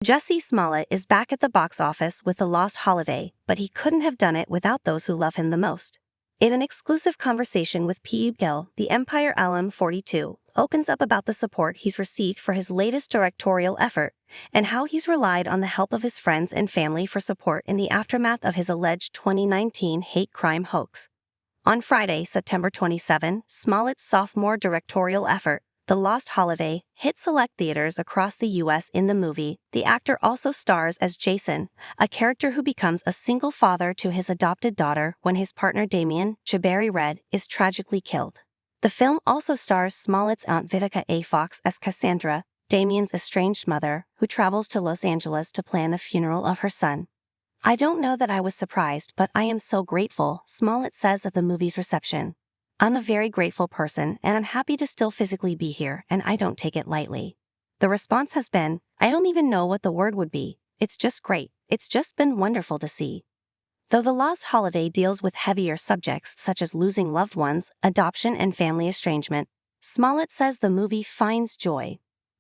Jussie Smollett is back at the box office with The Lost Holiday, but he couldn't have done it without those who love him the most. In an exclusive conversation with P. Gill, the Empire alum 42 opens up about the support he's received for his latest directorial effort and how he's relied on the help of his friends and family for support in the aftermath of his alleged 2019 hate crime hoax. On Friday, September 27, Smollett's sophomore directorial effort, The Lost Holiday, hit select theaters across the U.S. In the movie, the actor also stars as Jason, a character who becomes a single father to his adopted daughter when his partner Damien, Jabari Red, is tragically killed. The film also stars Smollett's aunt Vivica A. Fox as Cassandra, Damien's estranged mother, who travels to Los Angeles to plan the funeral of her son. "I don't know that I was surprised, but I am so grateful," Smollett says of the movie's reception. "I'm a very grateful person and I'm happy to still physically be here, and I don't take it lightly." The response has been, "I don't even know what the word would be. It's just great. It's just been wonderful to see." Though The Lost Holiday deals with heavier subjects such as losing loved ones, adoption and family estrangement, Smollett says the movie finds joy.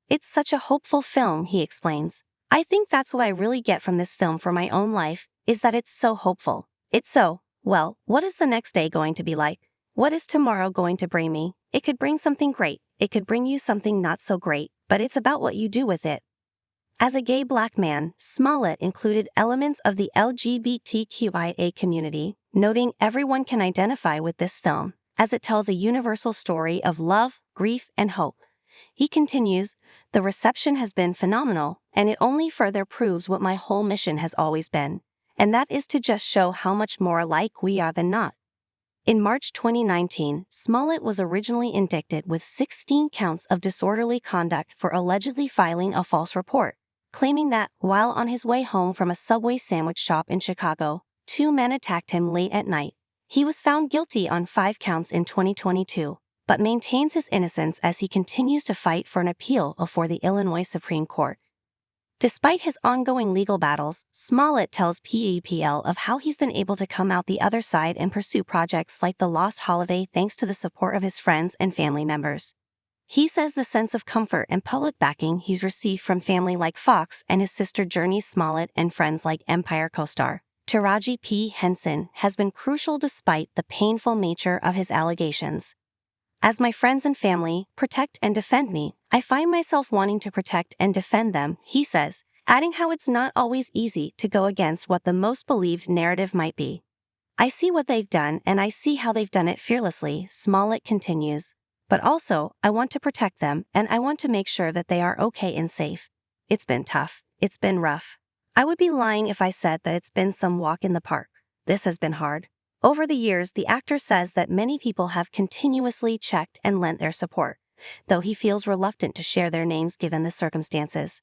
"It's such a hopeful film," he explains. "I think that's what I really get from this film for my own life, is that it's so hopeful. It's so, well, what is the next day going to be like? What is tomorrow going to bring me? It could bring something great, it could bring you something not so great, but it's about what you do with it." As a gay black man, Smollett included elements of the LGBTQIA community, noting everyone can identify with this film, as it tells a universal story of love, grief, and hope. He continues, "The reception has been phenomenal, and it only further proves what my whole mission has always been, and that is to just show how much more alike we are than not." In March 2019, Smollett was originally indicted with 16 counts of disorderly conduct for allegedly filing a false report, claiming that, while on his way home from a Subway sandwich shop in Chicago, 2 men attacked him late at night. He was found guilty on 5 counts in 2022, but maintains his innocence as he continues to fight for an appeal before the Illinois Supreme Court. Despite his ongoing legal battles, Smollett tells PEPL of how he's been able to come out the other side and pursue projects like The Lost Holiday thanks to the support of his friends and family members. He says the sense of comfort and public backing he's received from family like Fox and his sister Journey Smollett and friends like Empire co-star Taraji P. Henson has been crucial despite the painful nature of his allegations. "As my friends and family protect and defend me, I find myself wanting to protect and defend them," he says, adding how it's not always easy to go against what the most believed narrative might be. "I see what they've done and I see how they've done it fearlessly," Smollett continues. "But also, I want to protect them and I want to make sure that they are okay and safe. It's been tough. It's been rough. I would be lying if I said that it's been some walk in the park. This has been hard." Over the years, the actor says that many people have continuously checked and lent their support, though he feels reluctant to share their names given the circumstances.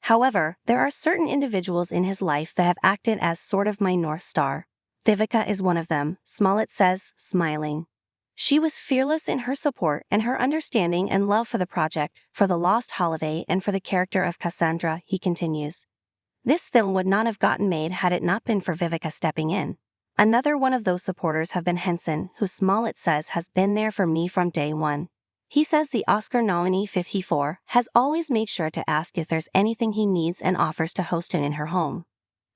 However, there are certain individuals in his life that have acted as sort of my North Star. Vivica is one of them, Smollett says, smiling. "She was fearless in her support and her understanding and love for the project, for The Lost Holiday and for the character of Cassandra," he continues. "This film would not have gotten made had it not been for Vivica stepping in." Another one of those supporters have been Henson, who Smollett says has been there for me from day one. He says the Oscar nominee 54 has always made sure to ask if there's anything he needs and offers to host him in her home.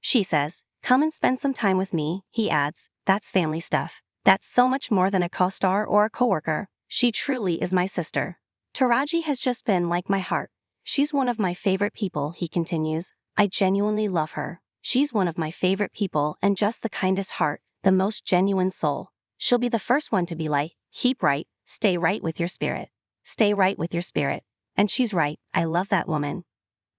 She says, "Come and spend some time with me," he adds, "That's family stuff. That's so much more than a co-star or a coworker. She truly is my sister." "Taraji has just been like my heart. She's one of my favorite people," he continues. "I genuinely love her. She's one of my favorite people and just the kindest heart, the most genuine soul. She'll be the first one to be like, keep right, stay right with your spirit. Stay right with your spirit. And she's right, I love that woman."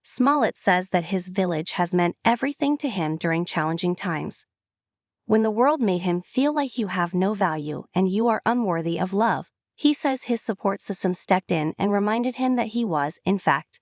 Smollett says that his village has meant everything to him during challenging times. "When the world made him feel like you have no value and you are unworthy of love," he says his support system stepped in and reminded him that he was, in fact,